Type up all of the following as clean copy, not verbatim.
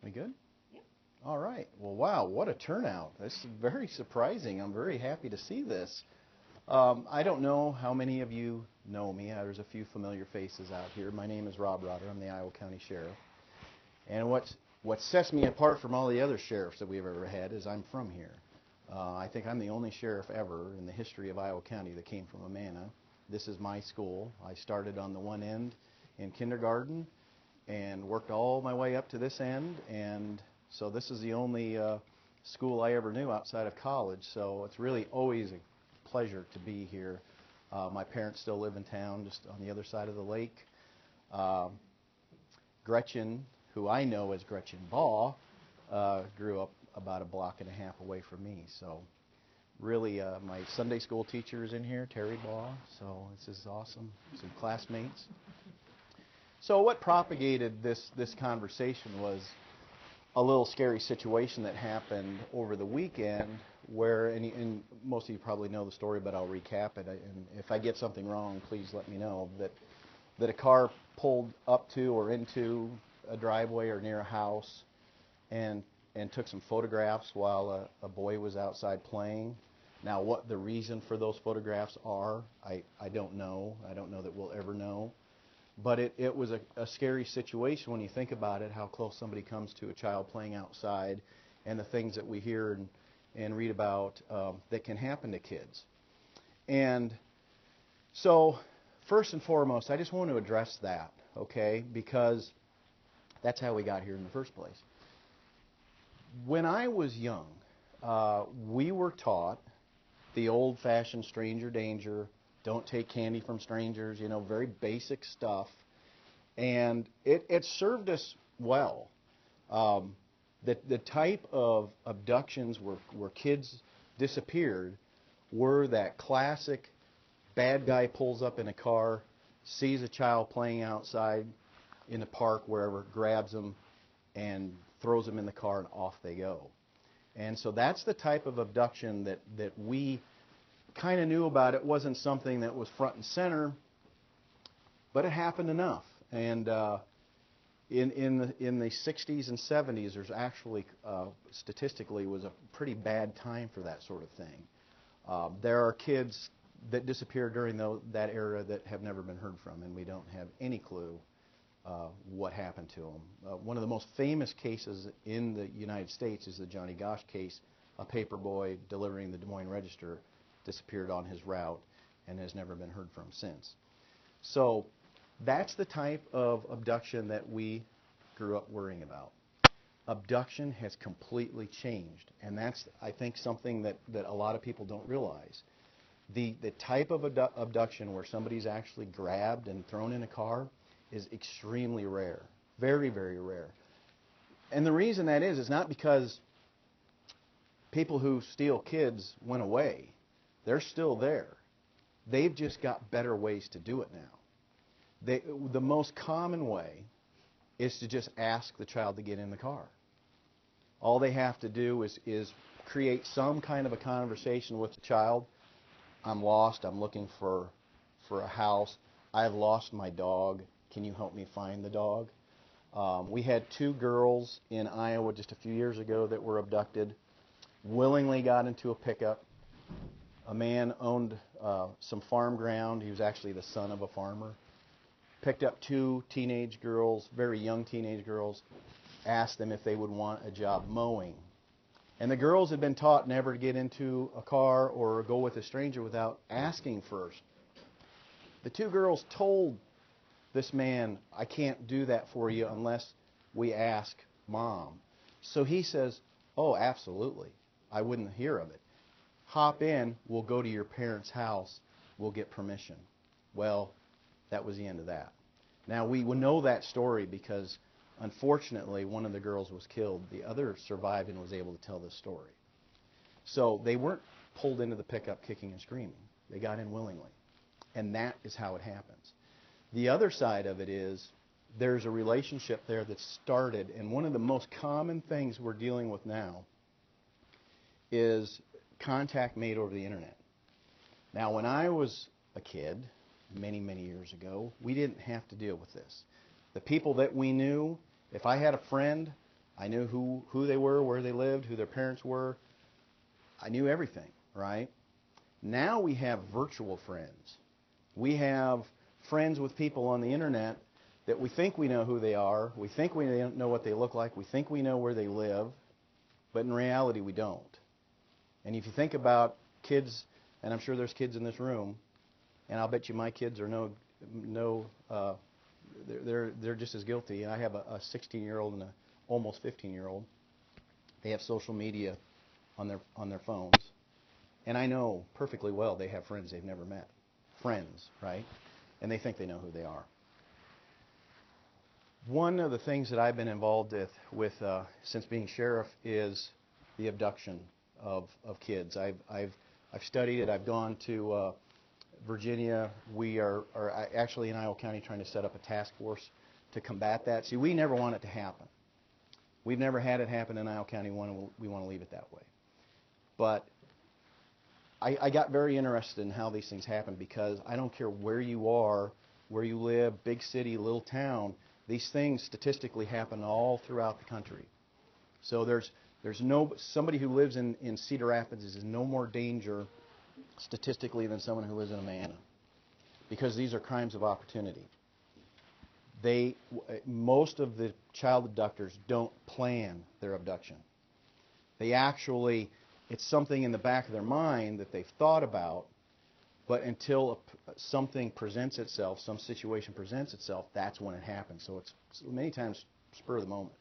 We good? Yep. All right. Well, wow, what a turnout. This is very surprising. I'm very happy to see this. I don't know how many of you know me. There's a few familiar faces out here. My name is Rob Rotter. I'm the Iowa County Sheriff. And what sets me apart from all the other sheriffs that we've ever had is I'm from here. I think I'm the only sheriff ever in the history of Iowa County that came from Amana. This is my school. I started on the one end in kindergarten and worked all my way up to this end, and so this is the only school I ever knew outside of college, so it's really always a pleasure to be here. My parents still live in town, just on the other side of the lake. Gretchen, who I know as Gretchen Baugh, grew up about a block and a half away from me, so really my Sunday school teacher is in here, Terry Baugh, so this is awesome, some classmates. So what propagated this conversation was a little scary situation that happened over the weekend where, and most of you probably know the story, but I'll recap it. And if I get something wrong, please let me know. That a car pulled up to or into a driveway or near a house and took some photographs while a boy was outside playing. Now, what the reason for those photographs are, I don't know. I don't know that we'll ever know. But it was a scary situation when you think about it, how close somebody comes to a child playing outside and the things that we hear and read about that can happen to kids. And so, first and foremost, I just want to address that, okay, because that's how we got here in the first place. When I was young, we were taught the old-fashioned stranger danger, don't take candy from strangers, very basic stuff. And it served us well. The type of abductions where kids disappeared were that classic bad guy pulls up in a car, sees a child playing outside in the park, wherever, grabs them and throws them in the car, and off they go. And so that's the type of abduction that we kind of knew about. It wasn't something that was front and center, but it happened enough. And in the 60s and 70s, there's actually statistically was a pretty bad time for that sort of thing. There are kids that disappeared during that era that have never been heard from, and we don't have any clue what happened to them. One of the most famous cases in the United States is the Johnny Gosch case. A paper boy delivering the Des Moines Register disappeared on his route and has never been heard from since. So that's the type of abduction that we grew up worrying about. Abduction has completely changed, and that's, I think, something that a lot of people don't realize. The type of abduction where somebody's actually grabbed and thrown in a car is extremely rare, very, very rare. And the reason that is not because people who steal kids went away. They're still there. They've just got better ways to do it now. The most common way is to just ask the child to get in the car. All they have to do is create some kind of a conversation with the child. I'm lost. I'm looking for a house. I've lost my dog. Can you help me find the dog? We had 2 girls in Iowa just a few years ago that were abducted, willingly got into a pickup. A man owned some farm ground. He was actually the son of a farmer. Picked up 2 teenage girls, very young teenage girls, asked them if they would want a job mowing. And the girls had been taught never to get into a car or go with a stranger without asking first. The 2 girls told this man, I can't do that for you unless we ask Mom. So he says, oh, absolutely. I wouldn't hear of it. Hop in, we'll go to your parents' house, we'll get permission. Well, that was the end of that. Now, we know that story because, unfortunately, one of the girls was killed. The other survived and was able to tell this story. So they weren't pulled into the pickup kicking and screaming. They got in willingly. And that is how it happens. The other side of it is there's a relationship there that started, and one of the most common things we're dealing with now is contact made over the internet. Now, when I was a kid, many, many years ago, we didn't have to deal with this. The people that we knew, if I had a friend, I knew who they were, where they lived, who their parents were. I knew everything, right? Now we have virtual friends. We have friends with people on the internet that we think we know who they are, we think we know what they look like, we think we know where they live, but in reality we don't. And if you think about kids, and I'm sure there's kids in this room, and I'll bet you my kids are they're just as guilty. I have a 16-year-old and a almost 15-year-old. They have social media on their phones, and I know perfectly well they have friends they've never met. Friends, right? And they think they know who they are. One of the things that I've been involved with since being sheriff is the abduction of kids. I've studied it. I've gone to Virginia. We are actually in Iowa County trying to set up a task force to combat that. See, we never want it to happen. We've never had it happen in Iowa County. We want to leave it that way. But I got very interested in how these things happen because I don't care where you are, where you live, big city, little town, these things statistically happen all throughout the country. So there's somebody who lives in Cedar Rapids is in no more danger statistically than someone who lives in Amana, because these are crimes of opportunity. Most of the child abductors don't plan their abduction. They actually, it's something in the back of their mind that they've thought about, but until something presents itself, some situation presents itself, that's when it happens. So it's many times spur of the moment.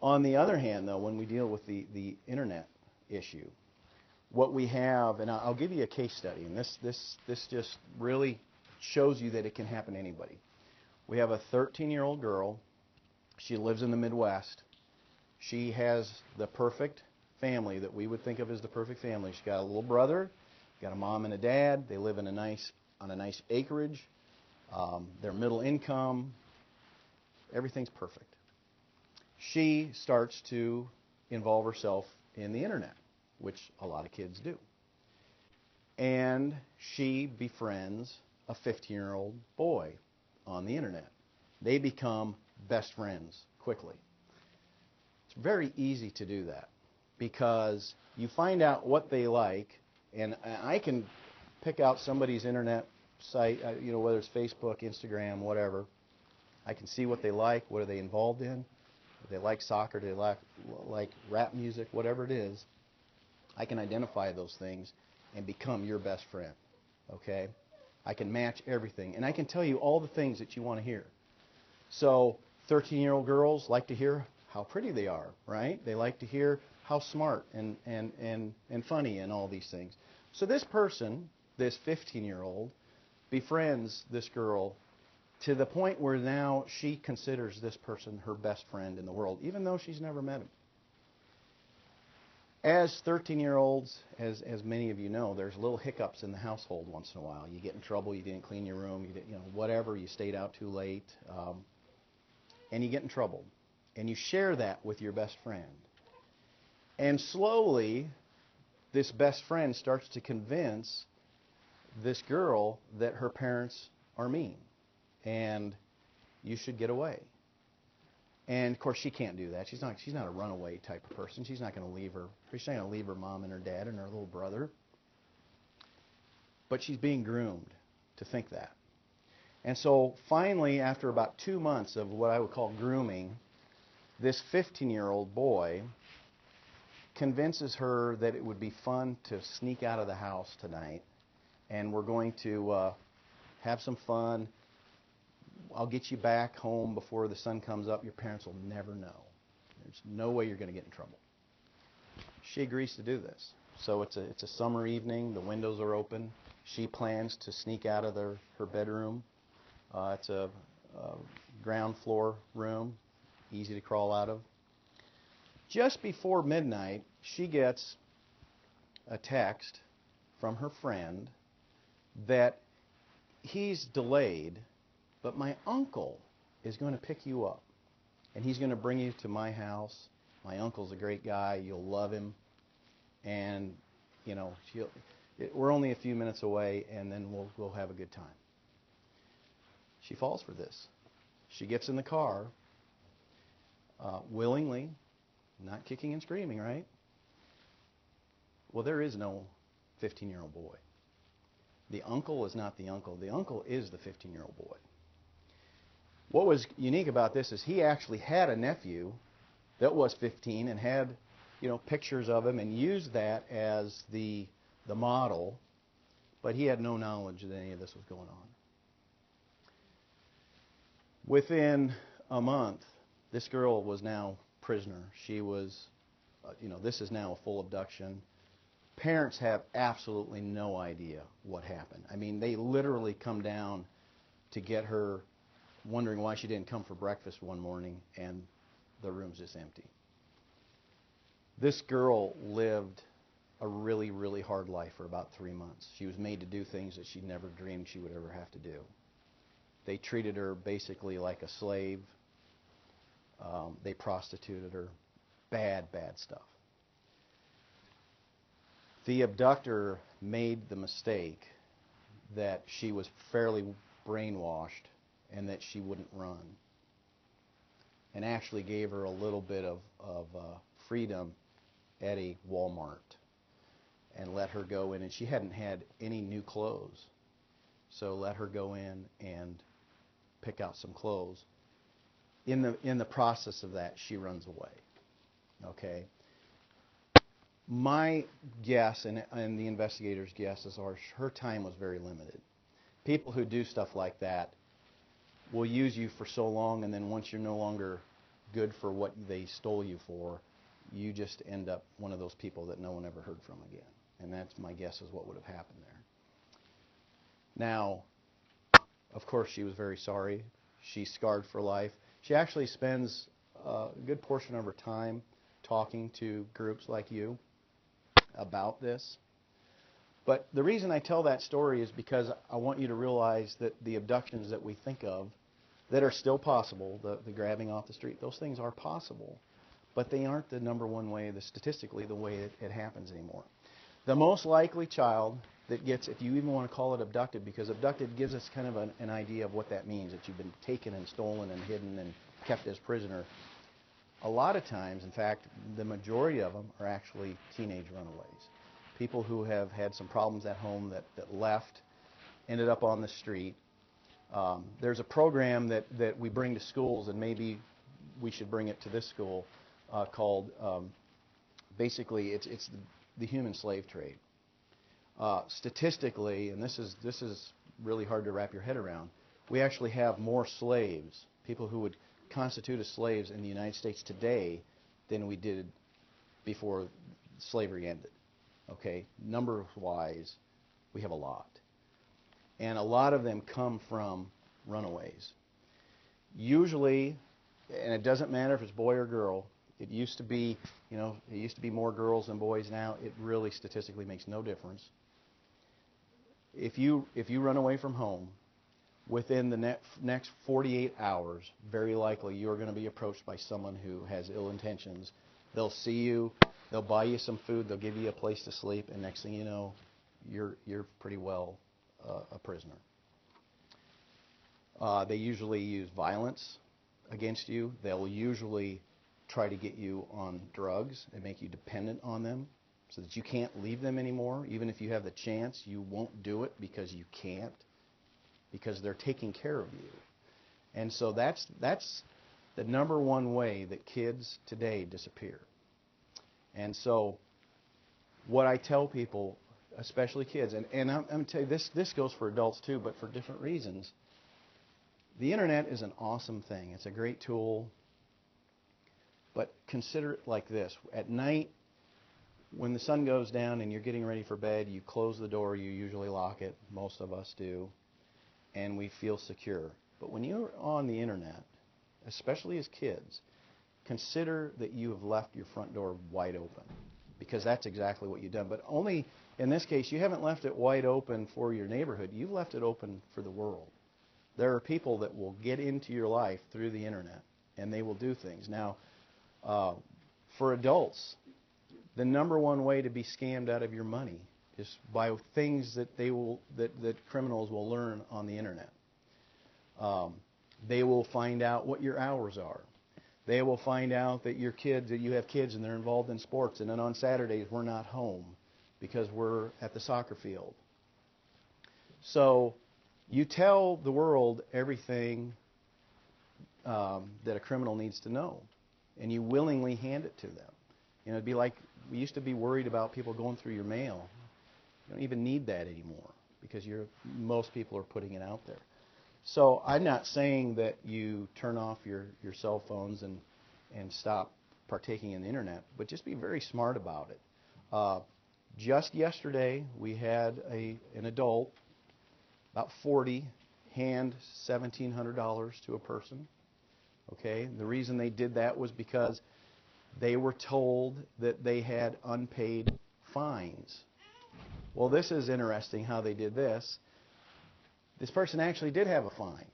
On the other hand, though, when we deal with the internet issue, what we have, and I'll give you a case study, and this just really shows you that it can happen to anybody. We have a 13-year-old girl. She lives in the Midwest. She has the perfect family that we would think of as the perfect family. She's got a little brother, got a mom and a dad. They live on a nice acreage. They're middle income. Everything's perfect. She starts to involve herself in the internet, which a lot of kids do. And she befriends a 15-year-old boy on the internet. They become best friends quickly. It's very easy to do that because you find out what they like, and I can pick out somebody's internet site, whether it's Facebook, Instagram, whatever. I can see what they like, what are they involved in. Do they like soccer, do they like rap music, whatever it is. I can identify those things and become your best friend, okay? I can match everything, and I can tell you all the things that you want to hear. So 13-year-old girls like to hear how pretty they are, right? They like to hear how smart and funny and all these things. So this person, this 15-year-old, befriends this girl to the point where now she considers this person her best friend in the world, even though she's never met him. As 13-year-olds, as many of you know, there's little hiccups in the household once in a while. You get in trouble, you didn't clean your room, whatever, you stayed out too late, and you get in trouble. And you share that with your best friend. And slowly, this best friend starts to convince this girl that her parents are mean and you should get away. And of course, she can't do that. She's not a runaway type of person. She's not going to leave her. She's not going to leave her mom and her dad and her little brother. But she's being groomed to think that. And so finally, after about 2 months of what I would call grooming, this 15-year-old boy convinces her that it would be fun to sneak out of the house tonight, and we're going to have some fun. I'll get you back home before the sun comes up. Your parents will never know. There's no way you're going to get in trouble. She agrees to do this. So it's a summer evening. The windows are open. She plans to sneak out of her bedroom. It's a ground floor room, easy to crawl out of. Just before midnight, she gets a text from her friend that he's delayed, but my uncle is going to pick you up, and he's going to bring you to my house. My uncle's a great guy. You'll love him. And, we're only a few minutes away, and then we'll have a good time. She falls for this. She gets in the car. willingly, not kicking and screaming, right? Well, there is no 15-year-old boy. The uncle is not the uncle. The uncle is the 15-year-old boy. What was unique about this is he actually had a nephew that was 15 and had, pictures of him and used that as the model, but he had no knowledge that any of this was going on. Within a month, this girl was now prisoner. She was, this is now a full abduction. Parents have absolutely no idea what happened. I mean, they literally come down to get her, wondering why she didn't come for breakfast one morning, and the room's just empty. This girl lived a really, really hard life for about 3 months. She was made to do things that she never dreamed she would ever have to do. They treated her basically like a slave. They prostituted her. Bad, bad stuff. The abductor made the mistake that she was fairly brainwashed and that she wouldn't run, and actually gave her a little bit of freedom at a Walmart and let her go in. And she hadn't had any new clothes, so let her go in and pick out some clothes. In the process of that, she runs away. Okay. My guess, and the investigators' guesses are, her time was very limited. People who do stuff like that will use you for so long, and then once you're no longer good for what they stole you for, you just end up one of those people that no one ever heard from again. And that's my guess is what would have happened there. Now, of course, she was very sorry. She's scarred for life. She actually spends a good portion of her time talking to groups like you about this. But the reason I tell that story is because I want you to realize that the abductions that we think of that are still possible, the grabbing off the street, those things are possible, but they aren't the number one way, statistically, the way it happens anymore. The most likely child that gets, if you even want to call it abducted, because abducted gives us kind of an idea of what that means, that you've been taken and stolen and hidden and kept as prisoner. A lot of times, in fact, the majority of them are actually teenage runaways. People who have had some problems at home that left, ended up on the street. There's a program that we bring to schools, and maybe we should bring it to this school, called, basically, it's the human slave trade. Statistically, and this is really hard to wrap your head around, we actually have more slaves, people who would constitute as slaves in the United States today than we did before slavery ended. Okay, number-wise, we have a lot. And a lot of them come from runaways. Usually, and it doesn't matter if it's boy or girl, it used to be, it used to be more girls than boys. Now it really statistically makes no difference. If you run away from home, within the next 48 hours, very likely you're going to be approached by someone who has ill intentions. They'll see you, they'll buy you some food, they'll give you a place to sleep, and next thing you know, you're pretty well a prisoner. They usually use violence against you. They'll usually try to get you on drugs and make you dependent on them so that you can't leave them anymore. Even if you have the chance, you won't do it because you can't, because they're taking care of you. And so that's the number one way that kids today disappear. And so what I tell people, especially kids, and I'm going to tell you, this goes for adults too, but for different reasons. The internet is an awesome thing. It's a great tool. But consider it like this. At night, when the sun goes down and you're getting ready for bed, you close the door, you usually lock it, most of us do, and we feel secure. But when you're on the internet, especially as kids, consider that you have left your front door wide open, because that's exactly what you've done. But only, in this case, you haven't left it wide open for your neighborhood. You've left it open for the world. There are people that will get into your life through the internet, and they will do things. Now, for adults, the number one way to be scammed out of your money is by things that that criminals will learn on the internet. They will find out what your hours are. They will find out that that you have kids and they're involved in sports, and then on Saturdays we're not home because we're at the soccer field. So you tell the world everything that a criminal needs to know, and you willingly hand it to them. It'd be like we used to be worried about people going through your mail. You don't even need that anymore because most people are putting it out there. So I'm not saying that you turn off your cell phones and stop partaking in the internet, but just be very smart about it. Just yesterday, we had an adult, about 40, hand $1,700 to a person. Okay, the reason they did that was because they were told that they had unpaid fines. Well, this is interesting how they did this. This person actually did have a fine,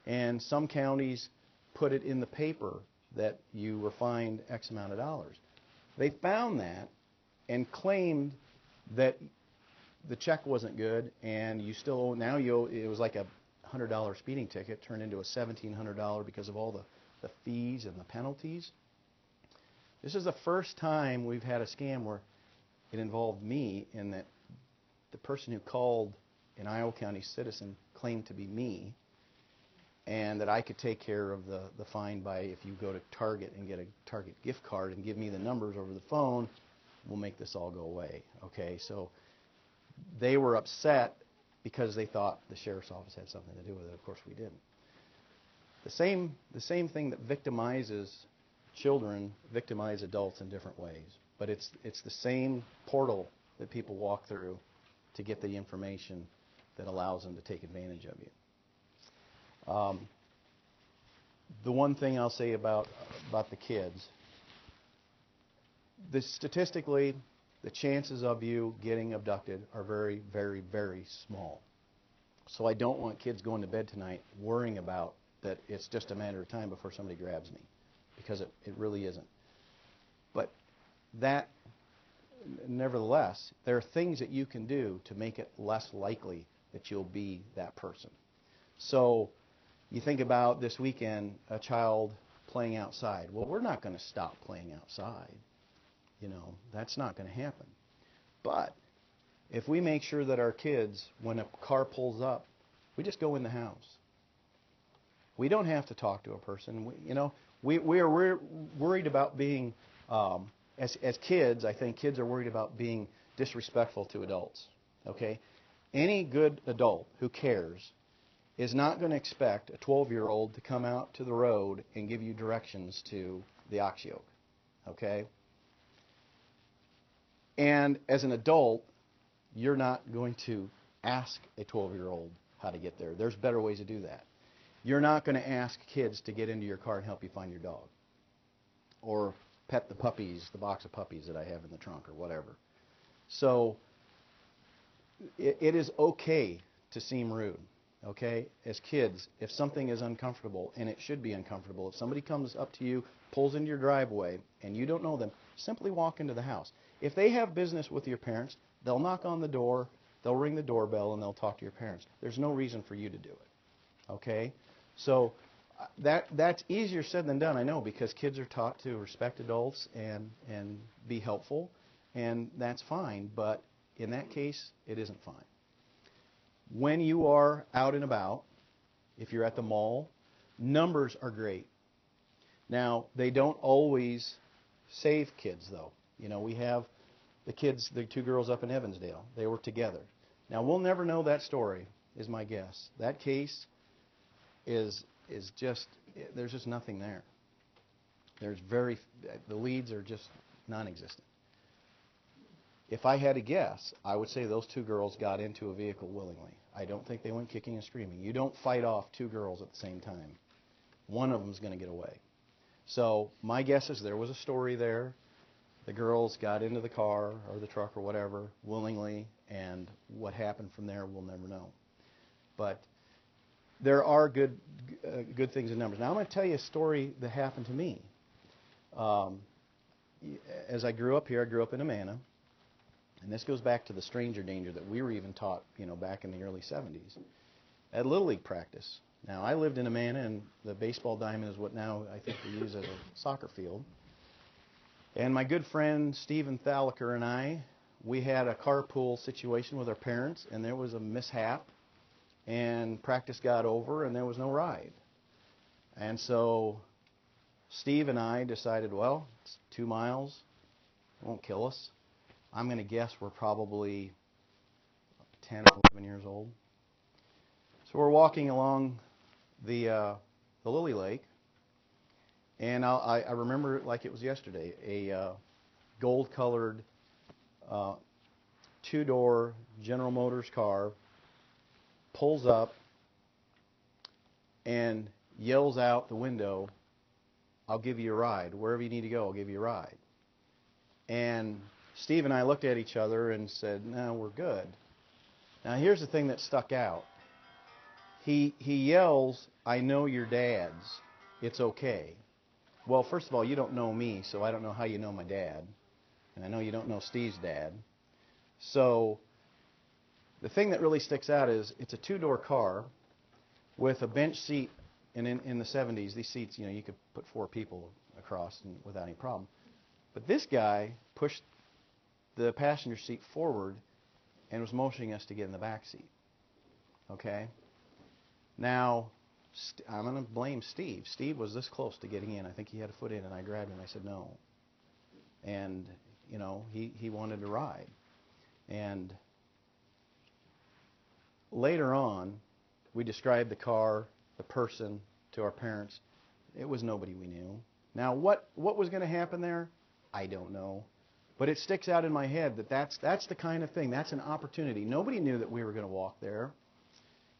and some counties put it in the paper that you were fined X amount of dollars. They found that and claimed that the check wasn't good, and you still owe, now you owe, it was like a $100 speeding ticket turned into a $1,700 because of all the fees and the penalties. This is the first time we've had a scam where it involved me, in that the person who called, an Iowa County citizen, claimed to be me, and that I could take care of the fine by, if you go to Target and get a Target gift card and give me the numbers over the phone, we'll make this all go away. Okay, so they were upset because they thought the sheriff's office had something to do with it. Of course we didn't. The same thing that victimizes children victimize adults in different ways, but it's the same portal that people walk through to get the information that allows them to take advantage of you. The one thing I'll say about the kids, statistically, the chances of you getting abducted are very, very, very small. So I don't want kids going to bed tonight worrying about that it's just a matter of time before somebody grabs me, because it really isn't. But that, nevertheless, there are things that you can do to make it less likely that you'll be that person. So you think about this weekend, a child playing outside. Well, we're not going to stop playing outside. That's not going to happen. But if we make sure that our kids, when a car pulls up, we just go in the house. We don't have to talk to a person. We're worried about being, as kids, I think kids are worried about being disrespectful to adults. Okay? Any good adult who cares is not going to expect a 12-year-old to come out to the road and give you directions to the ox yoke. Okay? And as an adult, you're not going to ask a 12-year-old how to get there. There's better ways to do that. You're not going to ask kids to get into your car and help you find your dog, or pet the puppies, the box of puppies that I have in the trunk, or whatever. So it is okay to seem rude. Okay? As kids, if something is uncomfortable, and it should be uncomfortable, if somebody comes up to you, pulls into your driveway, and you don't know them, simply walk into the house. If they have business with your parents, they'll knock on the door, they'll ring the doorbell, and they'll talk to your parents. There's no reason for you to do it. Okay? So that's easier said than done, I know, because kids are taught to respect adults and be helpful, and that's fine. But in that case, it isn't fine. When you are out and about, if you're at the mall, numbers are great. Now, they don't always save kids, though. We have the kids, the two girls up in Evansdale. They were together. Now, we'll never know that story, is my guess. That case is just, there's just nothing there. The leads are just non-existent. If I had to guess, I would say those two girls got into a vehicle willingly. I don't think they went kicking and screaming. You don't fight off two girls at the same time. One of them is going to get away. So my guess is there was a story there. The girls got into the car or the truck or whatever willingly, and what happened from there we'll never know. But there are good things in numbers. Now I'm going to tell you a story that happened to me. As I grew up here, I grew up in Amana. And this goes back to the stranger danger that we were even taught, back in the early 70s. At Little League practice, Now, I lived in Amana, and the baseball diamond is what now I think we use as a soccer field. And my good friend Stephen Thalaker and I, we had a carpool situation with our parents, and there was a mishap, and practice got over, and there was no ride. And so Steve and I decided, well, it's 2 miles, it won't kill us. I'm going to guess we're probably 10 or 11 years old. So we're walking along the Lily Lake, and I remember it like it was yesterday. A gold-colored 2-door General Motors car pulls up and yells out the window, "I'll give you a ride. Wherever you need to go, I'll give you a ride." And Steve and I looked at each other and said, "No, we're good." Now here's the thing that stuck out. He yells, "I know your dad's. It's okay." Well, first of all, you don't know me, so I don't know how you know my dad. And I know you don't know Steve's dad. So the thing that really sticks out is it's a 2-door car with a bench seat. And in the 70s, these seats, you could put 4 people across without any problem. But this guy pushed the passenger seat forward and was motioning us to get in the back seat. Okay? Now, I'm going to blame Steve. Steve was this close to getting in. I think he had a foot in, and I grabbed him and I said no. And, he wanted to ride. And later on, we described the car, the person, to our parents. It was nobody we knew. Now, what was going to happen there? I don't know. But it sticks out in my head that's the kind of thing. That's an opportunity. Nobody knew that we were going to walk there.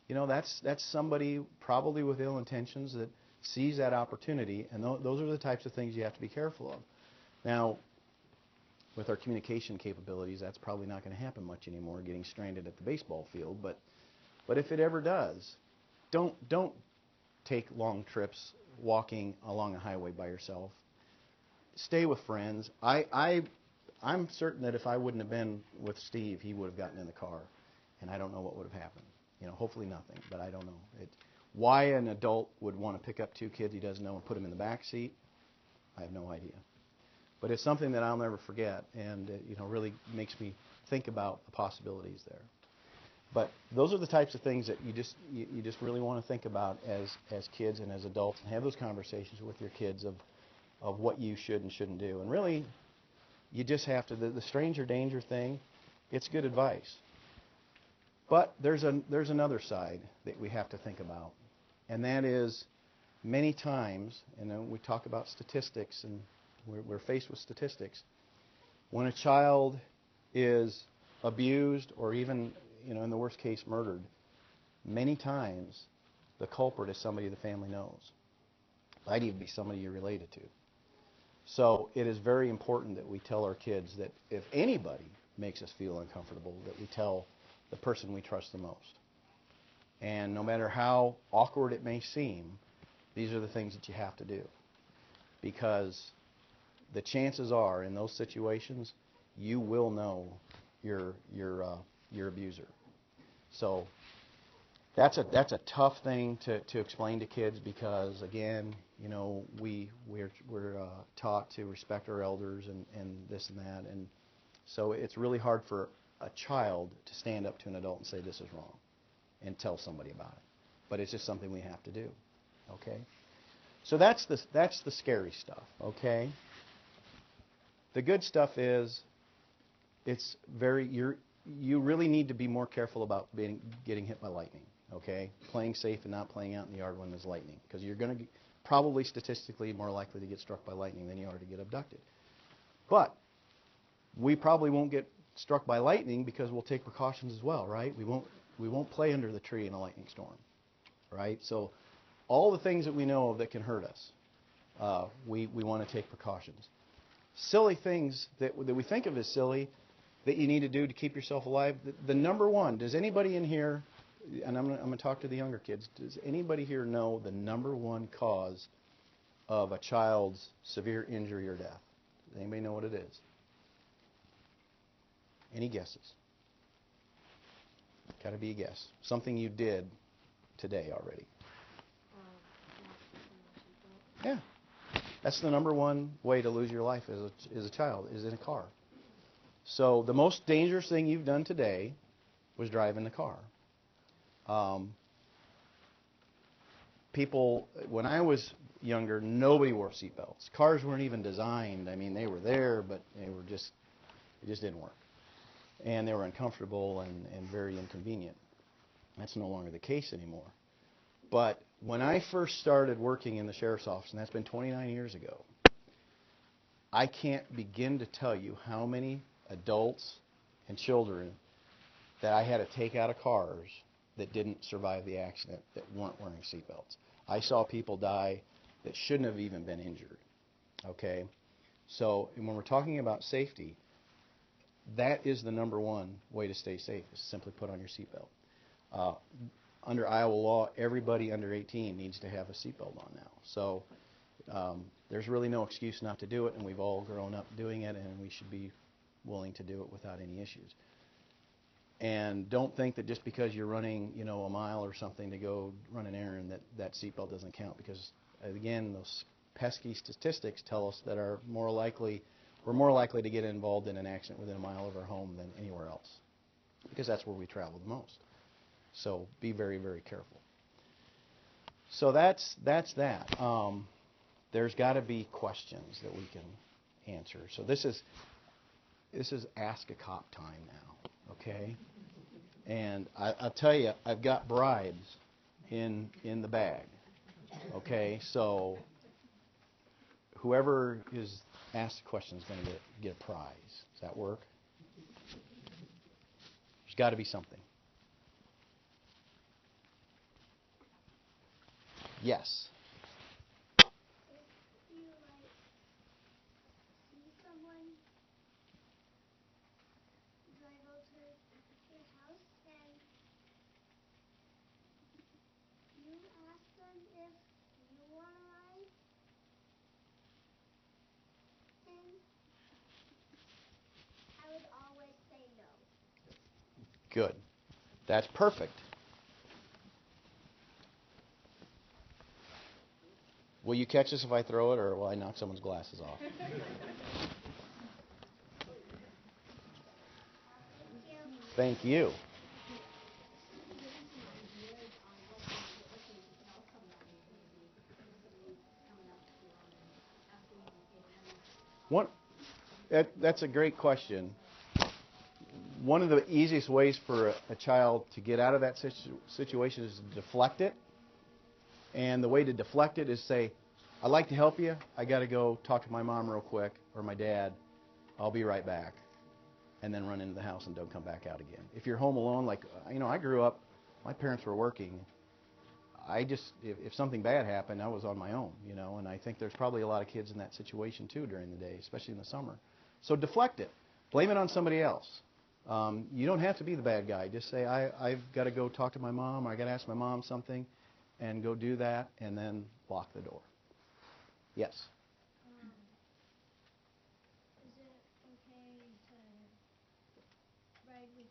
That's somebody probably with ill intentions that sees that opportunity, and those are the types of things you have to be careful of. Now, with our communication capabilities, that's probably not going to happen much anymore, getting stranded at the baseball field. But if it ever does, don't take long trips walking along a highway by yourself. Stay with friends. I'm certain that if I wouldn't have been with Steve, he would have gotten in the car, and I don't know what would have happened. Hopefully nothing, but I don't know. Why an adult would want to pick up 2 kids he doesn't know and put them in the back seat, I have no idea. But it's something that I'll never forget, and it really makes me think about the possibilities there. But those are the types of things that you just really want to think about as kids and as adults, and have those conversations with your kids of what you should and shouldn't do. And really, you just have to, the stranger danger thing, it's good advice. But there's another side that we have to think about, and that is many times, and we talk about statistics, and we're faced with statistics. When a child is abused or even, in the worst case, murdered, many times the culprit is somebody the family knows. Might even be somebody you're related to. So it is very important that we tell our kids that if anybody makes us feel uncomfortable, that we tell the person we trust the most. And no matter how awkward it may seem, these are the things that you have to do. Because the chances are, in those situations, you will know your abuser. So that's a tough thing to explain to kids because, again, we're taught to respect our elders and this and that, and so it's really hard for a child to stand up to an adult and say this is wrong and tell somebody about it. But it's just something we have to do. Okay? So that's the scary stuff. Okay? The good stuff is you really need to be more careful about getting hit by lightning. Okay? Playing safe and not playing out in the yard when there's lightning, because you're going to probably statistically more likely to get struck by lightning than you are to get abducted. But we probably won't get struck by lightning because we'll take precautions as well, right? We won't play under the tree in a lightning storm, right? So all the things that we know of that can hurt us, we want to take precautions. Silly things that we think of as silly that you need to do to keep yourself alive. The number one, does anybody in here, and I'm going to talk to the younger kids, does anybody here know the number one cause of a child's severe injury or death? Does anybody know what it is? Any guesses? Got to be a guess. Something you did today already. Yeah. That's the number one way to lose your life as a child, is in a car. So the most dangerous thing you've done today was driving the car. People, when I was younger, nobody wore seatbelts. Cars weren't even designed. I mean, they were there, but it just didn't work. And they were uncomfortable and very inconvenient. That's no longer the case anymore. But when I first started working in the sheriff's office, and that's been 29 years ago, I can't begin to tell you how many adults and children that I had to take out of cars that didn't survive the accident, that weren't wearing seatbelts. I saw people die that shouldn't have even been injured. Okay? So when we're talking about safety, that is the number one way to stay safe, is simply put on your seatbelt. Under Iowa law, everybody under 18 needs to have a seatbelt on now. So there's really no excuse not to do it, and we've all grown up doing it, and we should be willing to do it without any issues. And don't think that just because you're running, a mile or something to go run an errand, that seatbelt doesn't count. Because again, those pesky statistics tell us that we're more likely to get involved in an accident within a mile of our home than anywhere else, because that's where we travel the most. So be very, very careful. So that's that. There's got to be questions that we can answer. So this is Ask a Cop time now, okay? And I'll tell you, I've got bribes in the bag, okay? So whoever is asked the question is going to get a prize. Does that work? There's got to be something. Yes. If you see someone drive over to your house and you ask them if you want to ride, and I would always say no. Good. That's perfect. Will you catch this if I throw it, or will I knock someone's glasses off? Thank you. That's a great question. One of the easiest ways for a child to get out of that situation is to deflect it. And the way to deflect it is say, I'd like to help you. I got to go talk to my mom real quick, or my dad. I'll be right back. And then run into the house and don't come back out again. If you're home alone, like, I grew up, my parents were working. If something bad happened, I was on my own, and I think there's probably a lot of kids in that situation too during the day, especially in the summer. So deflect it. Blame it on somebody else. You don't have to be the bad guy. Just say, I've got to go talk to my mom, or I got to ask my mom something, and go do that, and then lock the door. Yes? Is it okay to ride with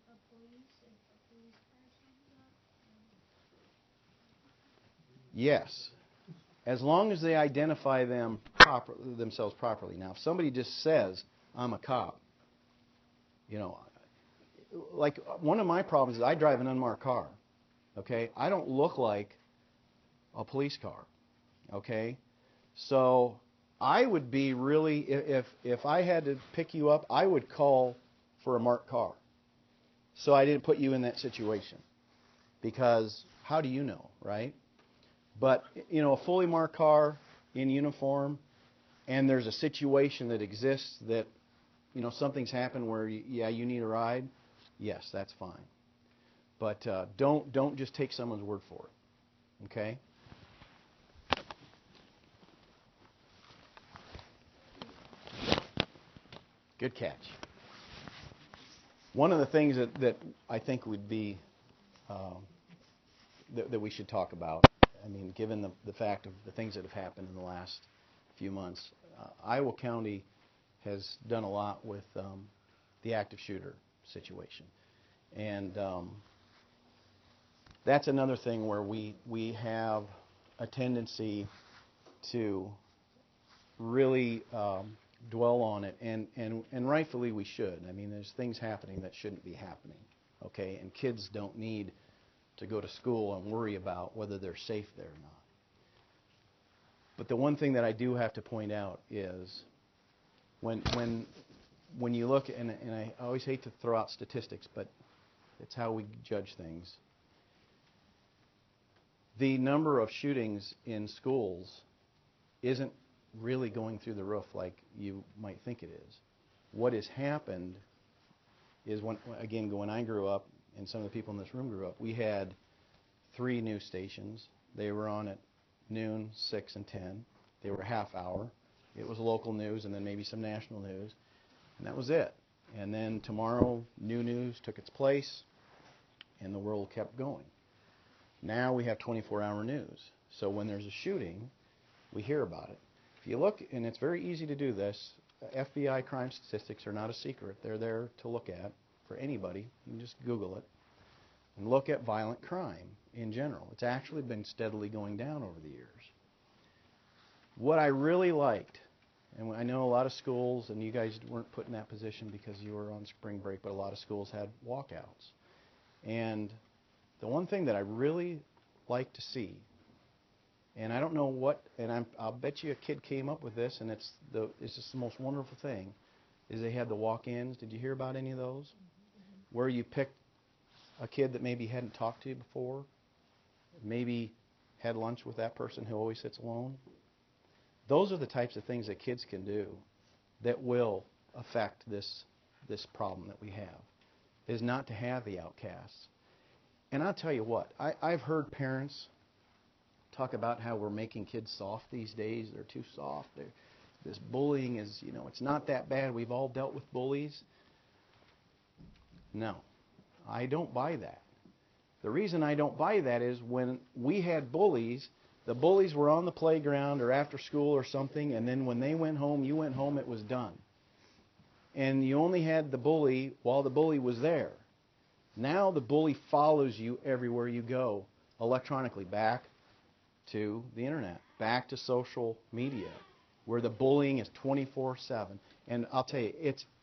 a police if a police car comes up? Yes. As long as they identify themselves properly. Now, if somebody just says, I'm a cop, like one of my problems is I drive an unmarked car. Okay? I don't look like a police car. Okay? So I would be really, if I had to pick you up, I would call for a marked car. So I didn't put you in that situation. Because how do you know, right? But, a fully marked car in uniform, and there's a situation that exists that, something's happened where, you need a ride, yes, that's fine. But don't just take someone's word for it, okay? Good catch. One of the things that I think would be, that we should talk about, given the fact of the things that have happened in the last few months, Iowa County has done a lot with the active shooter situation. And that's another thing where we have a tendency to really dwell on it, and rightfully we should. I mean, there's things happening that shouldn't be happening, okay? And kids don't need to go to school and worry about whether they're safe there or not. But the one thing that I do have to point out is when you look, and I always hate to throw out statistics, but it's how we judge things. The number of shootings in schools isn't really going through the roof like you might think it is. What has happened is when I grew up, and some of the people in this room grew up, we had 3 news stations. They were on at noon, 6, and 10. They were half hour. It was local news and then maybe some national news, and that was it. And then tomorrow, new news took its place, and the world kept going. Now we have 24-hour news. So when there's a shooting, we hear about it. If you look, and it's very easy to do this, FBI crime statistics are not a secret. They're there to look at for anybody. You can just Google it and look at violent crime in general. It's actually been steadily going down over the years. What I really liked, and I know a lot of schools, and you guys weren't put in that position because you were on spring break, but a lot of schools had walkouts. And the one thing that I really like to see, and I don't know what, and I'll bet you a kid came up with this, and it's just the most wonderful thing, is they had the walk-ins. Did you hear about any of those? Where you picked a kid that maybe hadn't talked to you before, maybe had lunch with that person who always sits alone. Those are the types of things that kids can do that will affect this problem that we have, is not to have the outcasts. And I'll tell you what, I've heard parents talk about how we're making kids soft these days. They're too soft. This bullying is, it's not that bad. We've all dealt with bullies. No, I don't buy that. The reason I don't buy that is when we had bullies, the bullies were on the playground or after school or something, and then when they went home, you went home, it was done. And you only had the bully while the bully was there. Now the bully follows you everywhere you go, electronically, back to the internet, back to social media, where the bullying is 24/7. And I'll tell you,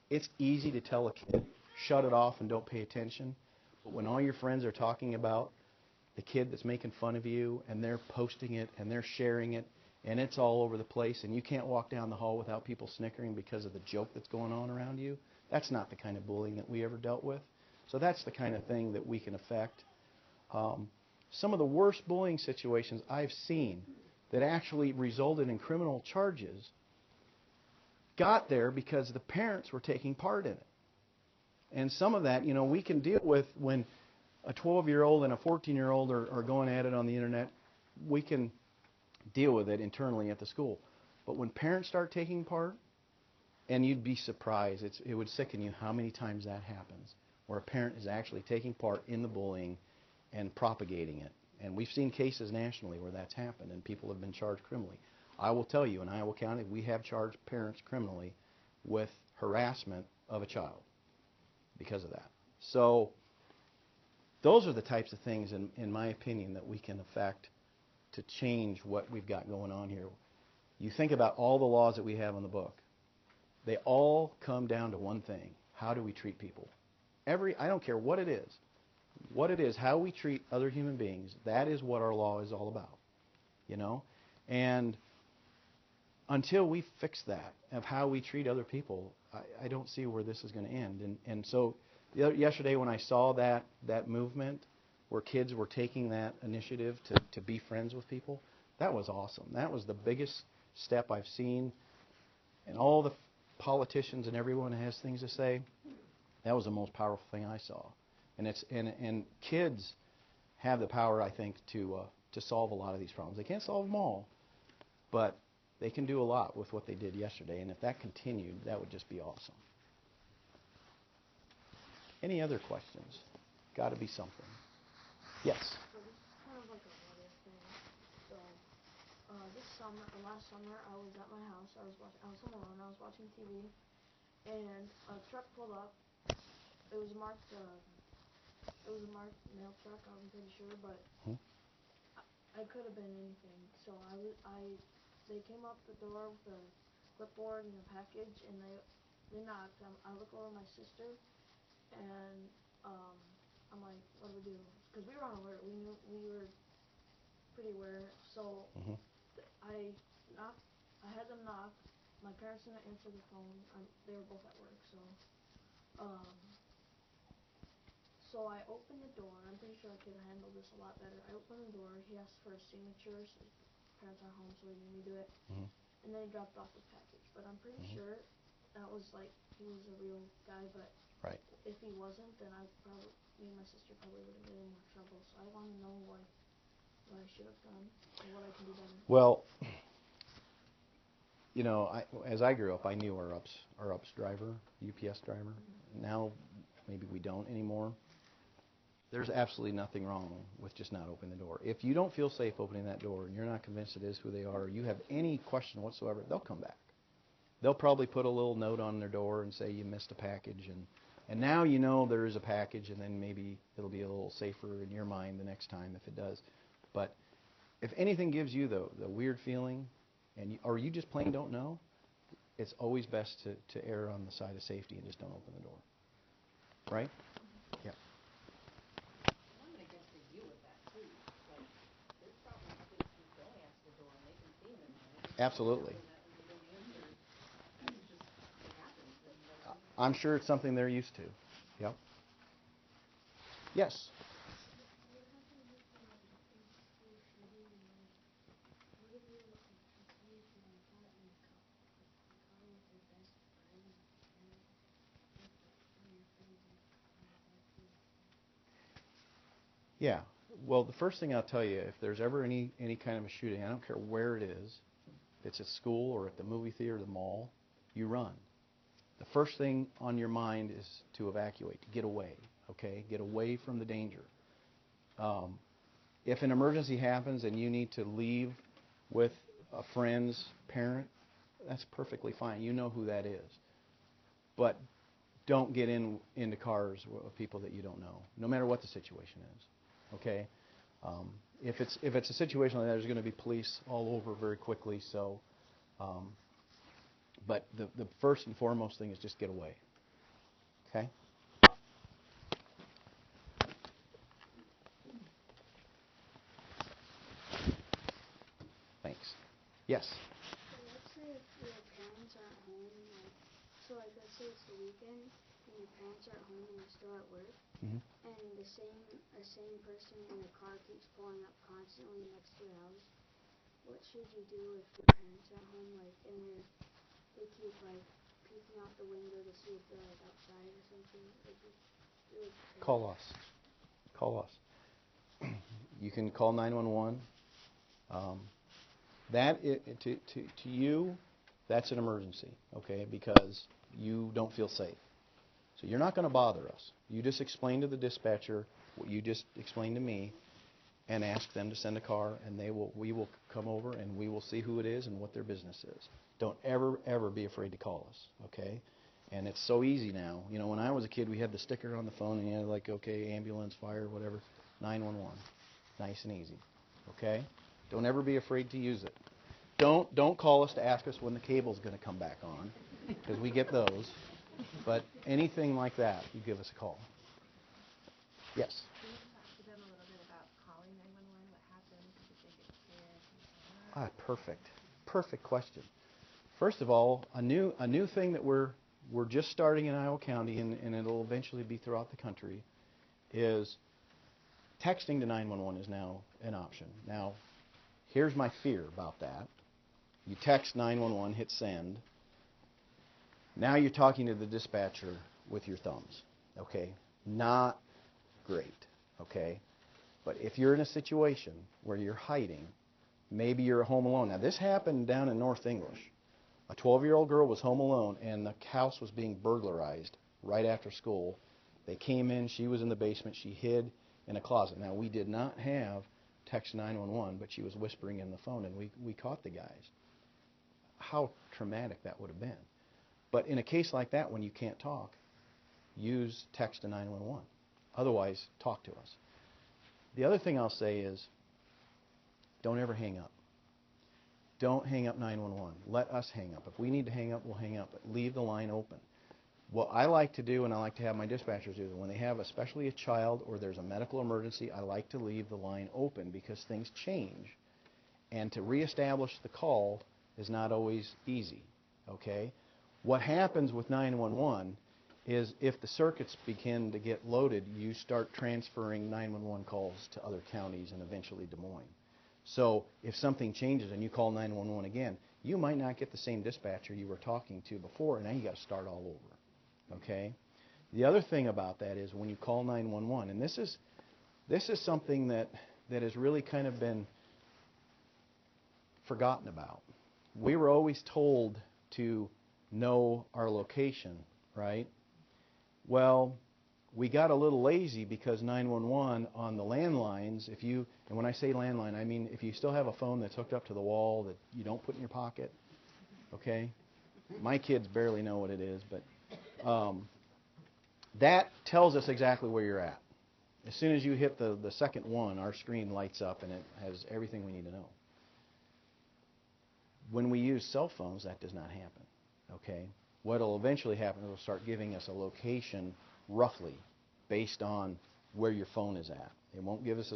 it's easy to tell a kid, shut it off and don't pay attention. But when all your friends are talking about the kid that's making fun of you, and they're posting it, and they're sharing it, and it's all over the place, and you can't walk down the hall without people snickering because of the joke that's going on around you, that's not the kind of bullying that we ever dealt with. So that's the kind of thing that we can affect. Some of the worst bullying situations I've seen that actually resulted in criminal charges got there because the parents were taking part in it. And some of that, we can deal with when a 12-year-old and a 14-year-old are going at it on the internet. We can deal with it internally at the school. But when parents start taking part, and you'd be surprised, it would sicken you how many times that happens, where a parent is actually taking part in the bullying and propagating it. And we've seen cases nationally where that's happened, and people have been charged criminally. I will tell you, in Iowa County, we have charged parents criminally with harassment of a child because of that. So those are the types of things, in my opinion, that we can affect to change what we've got going on here. You think about all the laws that we have on the book. They all come down to one thing. How do we treat people? I don't care what it is, how we treat other human beings, that is what our law is all about. And until we fix that, of how we treat other people, I don't see where this is going to end. And so yesterday when I saw that movement where kids were taking that initiative to be friends with people, that was awesome. That was the biggest step I've seen. And all the politicians and everyone has things to say, that was the most powerful thing I saw. And kids have the power, I think, to solve a lot of these problems. They can't solve them all, but they can do a lot with what they did yesterday. And if that continued, that would just be awesome. Any other questions? Got to be something. Yes. So this is kind of like a what if thing. So last summer, I was at my house. I was home alone. I was watching TV, and a truck pulled up. It was a marked mail truck. I'm pretty sure, but I could have been anything. So I they came up the door with a clipboard and a package, and they knocked. I look over at my sister, and I'm like, what do we do? Because we were on alert. We were pretty aware. So Mhm. I knocked. I had them knock. My parents didn't answer the phone. They were both at work, so. Um, so I opened the door. I'm pretty sure I could have handled this a lot better. I opened the door. He asked for a signature. So his parents aren't home, so he made me do it. Mhm. And then he dropped off the package. But I'm pretty Mhm. sure that was like he was a real guy. But Right. if he wasn't, then me and my sister probably would have been in more trouble. So I want to know what I should have done and what I can do better. Well, as I grew up, I knew our ups driver, UPS driver. Now, maybe we don't anymore. There's absolutely nothing wrong with just not opening the door. If you don't feel safe opening that door and you're not convinced it is who they are, or you have any question whatsoever, they'll come back. They'll probably put a little note on their door and say you missed a package, and now you know there is a package, and then maybe it'll be a little safer in your mind the next time if it does. But if anything gives you the weird feeling, or you just plain don't know, it's always best to err on the side of safety and just don't open the door. Right? Yeah. I'm going to get to you with that, too. Like, there's probably kids who don't answer the door, and they can see them in there. Absolutely. And that when they don't answer, that's just, it happens. And that's I'm sure it's something they're used to. Yep. Yes. What happens if like a school shooting and like what if you're like a situation like that and the car with your best friend and like one of your friends like died too? Yeah. Well, the first thing I'll tell you, if there's ever any kind of a shooting, I don't care where it is, if it's at school or at the movie theater, the mall, you run. The first thing on your mind is to evacuate, to get away. Okay, get away from the danger. If an emergency happens and you need to leave with a friend's parent, that's perfectly fine. You know who that is. But don't get into cars with people that you don't know, no matter what the situation is. Okay? If it's a situation like that, there's going to be police all over very quickly. So, but the first and foremost thing is just get away. Okay? Thanks. Yes. So let's say if your parents aren't home, like let's say it's the weekend and your parents aren't home and you're still at work, Mm-hmm. and the same person in the car keeps pulling up constantly next to your house. What should you do if your parents aren't home, like, and they keep like peeking out the window to see if they're like outside or something? Like, do it. Call us. Call us. You can call 911. To you, that's an emergency, okay, because you don't feel safe. So you're not going to bother us. You just explain to the dispatcher what you just explained to me and ask them to send a car, and we will come over and we will see who it is and what their business is. Don't ever be afraid to call us, okay? And it's so easy now. You know, when I was a kid, we had the sticker on the phone, and you had like, okay, ambulance, fire, whatever, 911. Nice and easy, okay? Don't ever be afraid to use it. Don't call us to ask us when the cable's going to come back on, because we get those. But anything like that, you give us a call. Yes? Can you talk to them a little bit about calling 911? What happens if they get scared? Things like that? Perfect question. First of all, a new thing that we're just starting in Iowa County, and it'll eventually be throughout the country, is texting to 911 is now an option. Now, here's my fear about that. You text 911, hit send. Now you're talking to the dispatcher with your thumbs. Okay? Not great. Okay? But if you're in a situation where you're hiding, maybe you're home alone. Now, this happened down in North English. A 12-year-old girl was home alone, and the house was being burglarized right after school. They came in. She was in the basement. She hid in a closet. Now, we did not have text 911, but she was whispering in the phone, and we caught the guys. How traumatic that would have been. But in a case like that, when you can't talk, use text to 911. Otherwise, talk to us. The other thing I'll say is don't ever hang up. don't hang up 911. Let us hang up. If we need to hang up, we'll hang up. But leave the line open. What I like to do, and I like to have my dispatchers do, is when they have especially a child or there's a medical emergency, I like to leave the line open because things change. And to reestablish the call is not always easy, okay? What happens with 911 is if the circuits begin to get loaded, you start transferring 911 calls to other counties and eventually Des Moines. So if something changes and you call 911 again, you might not get the same dispatcher you were talking to before, and now you got to start all over, okay? The other thing about that is when you call 911, and this is something that has really kind of been forgotten about. We were always told to know our location, right? Well, we got a little lazy because 911 on the landlines, and when I say landline, I mean if you still have a phone that's hooked up to the wall that you don't put in your pocket, okay? My kids barely know what it is, but that tells us exactly where you're at. As soon as you hit the second one, our screen lights up and it has everything we need to know. When we use cell phones, that does not happen, okay? What will eventually happen is it'll start giving us a location roughly based on where your phone is at. It won't give us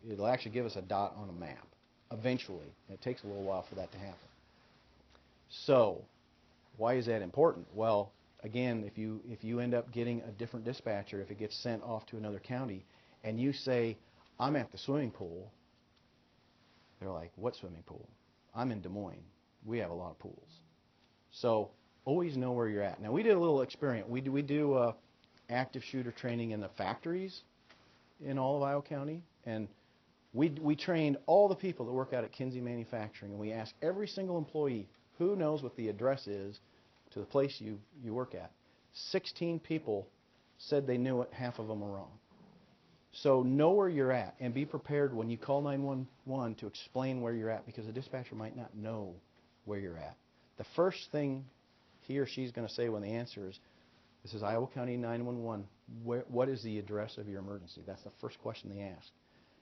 it'll actually give us a dot on a map eventually. It takes a little while for that to happen. So, why is that important? Well, again, if you end up getting a different dispatcher, if it gets sent off to another county, and you say, I'm at the swimming pool, they're like, what swimming pool? I'm in Des Moines. We have a lot of pools. So always know where you're at. Now, we did a little experiment. We do active shooter training in the factories in all of Iowa County, and we trained all the people that work out at Kinsey Manufacturing, and we asked every single employee who knows what the address is to the place you work at. 16 people said they knew it. Half of them were wrong. So know where you're at and be prepared when you call 911 to explain where you're at, because the dispatcher might not know where you're at. The first thing he or she's going to say when the answer is, this is Iowa County 911, what is the address of your emergency? That's the first question they ask,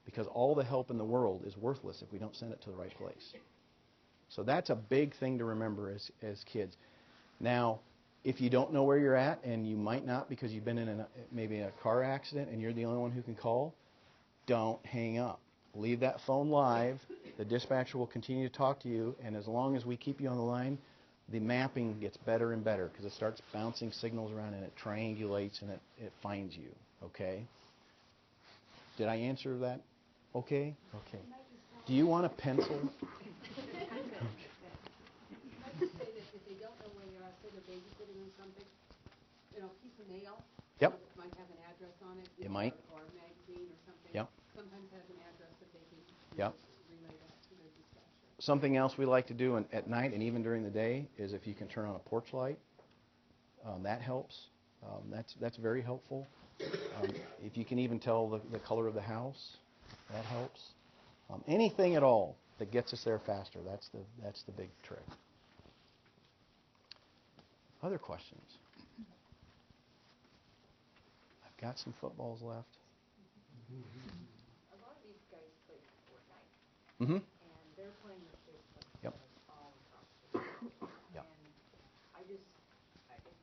because all the help in the world is worthless if we don't send it to the right place. So that's a big thing to remember as kids. Now, if you don't know where you're at, and you might not because you've been in maybe a car accident and you're the only one who can call, don't hang up. Leave that phone live. The dispatcher will continue to talk to you, and as long as we keep you on the line, the mapping gets better and better because it starts bouncing signals around and it triangulates and it finds you, okay? Did I answer that okay? Okay. Do you want a pencil? Say that if they don't know where you're at, say they're babysitting or something, piece of mail. Yep. It might have an address on it. It might. Or a magazine or something. Yep. Sometimes has an address that they can Yep. relay that to their dispatcher. Something else we like to do at night and even during the day is if you can turn on a porch light, that helps. That's very helpful. If you can even tell the color of the house, that helps. Anything at all that gets us there faster, that's the big trick. Other questions? I've got some footballs left. A lot of these guys play Fortnite. Mm-hmm. And they're playing with kids Yep. all across the country. Yep. And if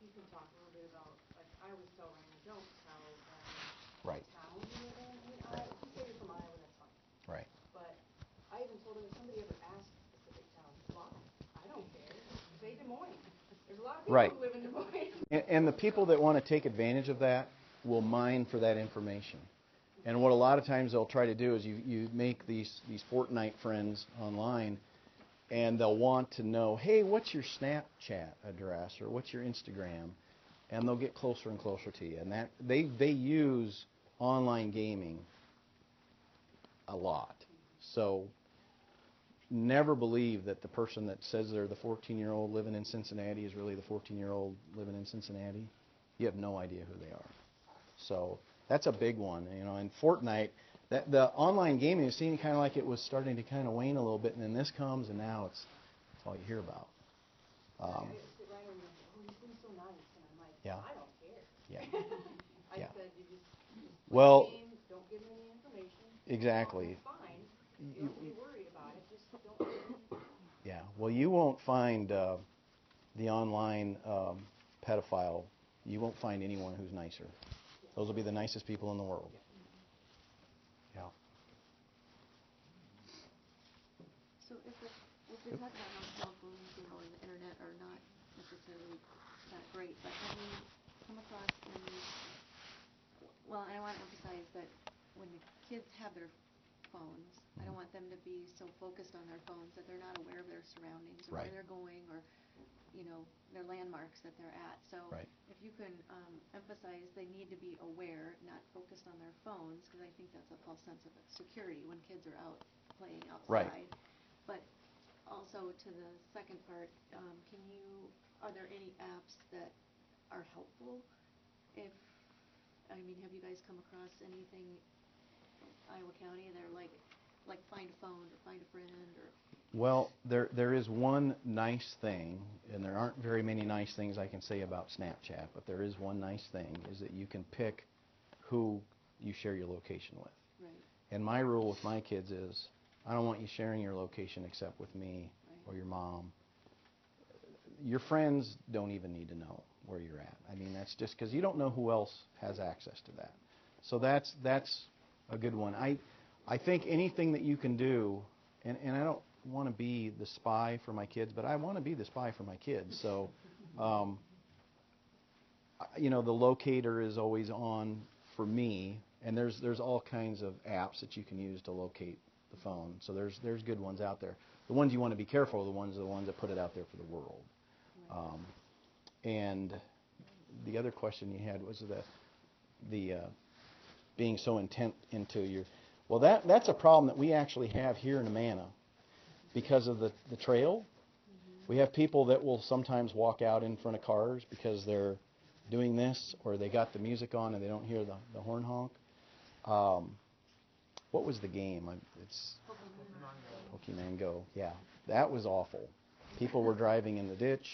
you can talk a little bit about, like, I always tell Ryan, don't tell them Right. the town you live in. I mean, Right. if you say you're from Iowa, that's fine. Right. But I even told him if somebody ever asks specific towns, well, I don't care. Say Des Moines. There's a lot of people Right. who live in Des Moines. And the people that want to take advantage of that will mine for that information. And what a lot of times they'll try to do is you make these Fortnite friends online, and they'll want to know, hey, what's your Snapchat address or what's your Instagram? And they'll get closer and closer to you. And that they use online gaming a lot. So never believe that the person that says they're the 14-year-old living in Cincinnati is really the 14-year-old living in Cincinnati. You have no idea who they are. So that's a big one. And Fortnite, the online gaming, it seemed kind of like it was starting to kind of wane a little bit, and then this comes, and now it's all you hear about. Ryan was like, he's been so nice. And I'm like, Yeah. I don't care. Yeah. I Yeah. said, you just Well, play the game, don't give them any information. Exactly. That's fine. You don't have to be worried about it. Just don't give them Yeah. Well, you won't find the online pedophile. You won't find anyone who's nicer. Those will be the nicest people in the world. Yeah. So if we talk about how cell phones, and the internet are not necessarily that great, but have you come across any? Well, I want to emphasize that when the kids have their phones, I don't want them to be so focused on their phones that they're not aware of their surroundings or Right. where they're going or their landmarks that they're at. So Right. if you can emphasize they need to be aware, not focused on their phones, because I think that's a false sense of security when kids are out playing outside. Right. But also to the second part, are there any apps that are helpful? Have you guys come across anything in Iowa County that are like Find a Phone or Find a Friend or? Well, there is one nice thing, and there aren't very many nice things I can say about Snapchat, but there is one nice thing, is that you can pick who you share your location with. Right. And my rule with my kids is, I don't want you sharing your location except with me or your mom. Your friends don't even need to know where you're at. I mean, that's just because you don't know who else has access to that. So that's a good one. I think anything that you can do, and I don't want to be the spy for my kids, but I want to be the spy for my kids. So, the locator is always on for me, and there's all kinds of apps that you can use to locate the phone. So there's good ones out there. The ones you want to be careful of, the ones that put it out there for the world. And the other question you had was the being so intent into your. Well, that's a problem that we actually have here in Amana because of the trail. We have people that will sometimes walk out in front of cars because they're doing this, or they got the music on and they don't hear the horn honk. What was the game? It's Pokemon Go. Yeah, that was awful. People were driving in the ditch,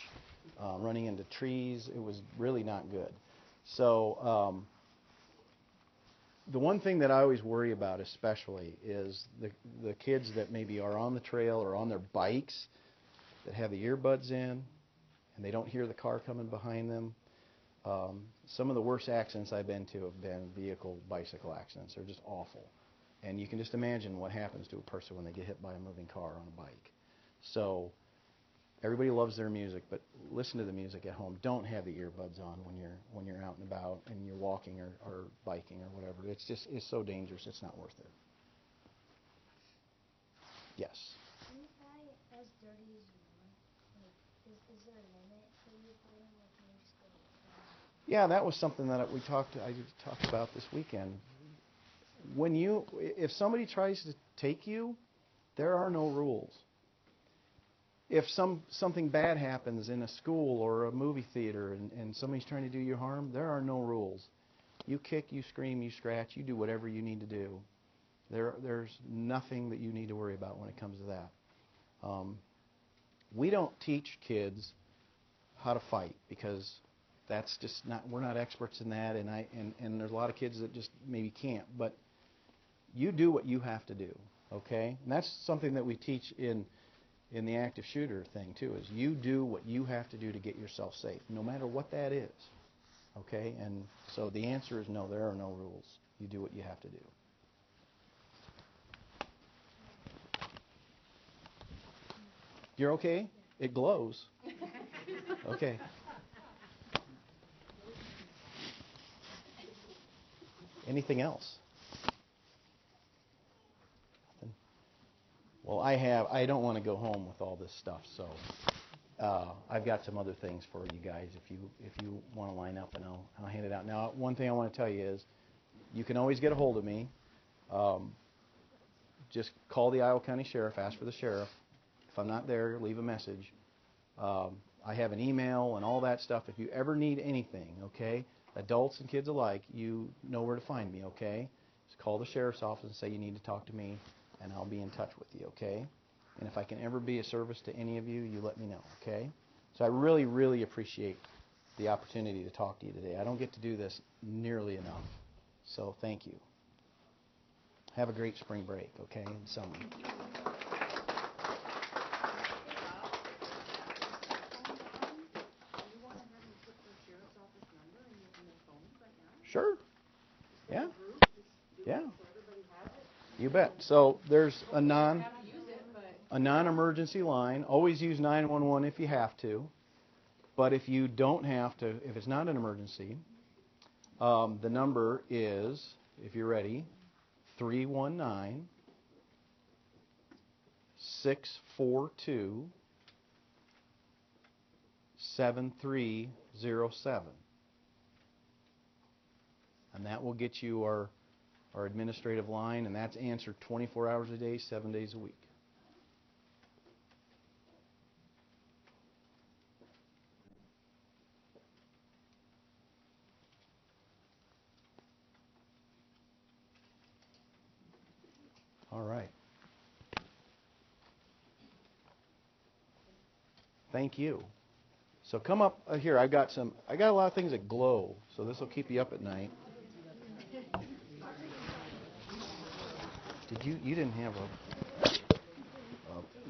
running into trees. It was really not good. So the one thing that I always worry about especially is the kids that maybe are on the trail or on their bikes that have the earbuds in and they don't hear the car coming behind them. Some of the worst accidents I've been to have been bicycle accidents. They're just awful. And you can just imagine what happens to a person when they get hit by a moving car on a bike. So everybody loves their music, but listen to the music at home. Don't have the earbuds on when you're out and about and you're walking or biking or whatever. It's so dangerous. It's not worth it. Yes. Can you buy as dirty as you want? Is there a limit for you buying, or can you just go? Yeah, that was something that I talked about this weekend. If somebody tries to take you, there are no rules. If something bad happens in a school or a movie theater and somebody's trying to do you harm, there are no rules. You kick, you scream, you scratch, you do whatever you need to do. There's nothing that you need to worry about when it comes to that. We don't teach kids how to fight because that's just not. We're not experts in that, and there's a lot of kids that just maybe can't. But you do what you have to do, okay? And that's something that we teach in the active shooter thing too. Is you do what you have to do to get yourself safe, no matter what that is, okay? And so the answer is no. There are no rules. You do what you have to do. You're okay? It glows. Okay. Anything else? Nothing? Well, I don't want to go home with all this stuff, so I've got some other things for you guys if you want to line up, and I'll hand it out. Now, one thing I want to tell you is you can always get a hold of me. Just call the Iowa County Sheriff, ask for the sheriff. If I'm not there, leave a message. I have an email and all that stuff. If you ever need anything, okay, adults and kids alike, you know where to find me, okay? Just call the sheriff's office and say you need to talk to me, and I'll be in touch with you, okay? And if I can ever be a service to any of you, you let me know, okay? So I really, really appreciate the opportunity to talk to you today. I don't get to do this nearly enough, so thank you. Have a great spring break, okay, and summer. Sure. Yeah. Yeah. You bet. So there's a non-emergency line. Always use 911 if you have to. But if you don't have to, if it's not an emergency, the number is, if you're ready, 319 642 7307. And that will get you our administrative line, and that's answered 24 hours a day, 7 days a week. All right. Thank you. So come up here. I got a lot of things that glow, so this will keep you up at night. You didn't have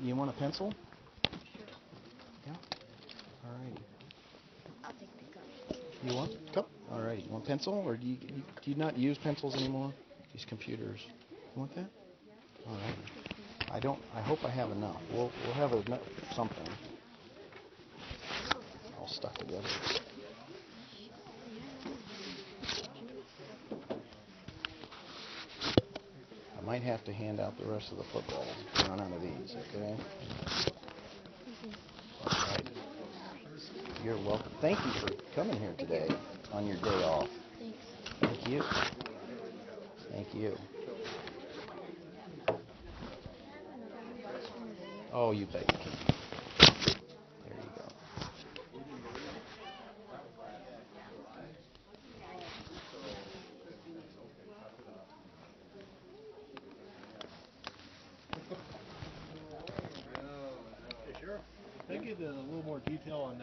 you want a pencil? Yeah. All right. I'll take the cup. You want a cup? All right. You want a pencil, or do you not use pencils anymore? These computers. You want that? All right. I hope I have enough. We'll have something all stuck together. I might have to hand out the rest of the footballs if you run out of these, okay? All right. You're welcome. Thank you for coming here today on your day off. Thanks. Thank you. Thank you. Oh, you bet you can. There you go. Hey, Sheriff, can I get a little more detail on that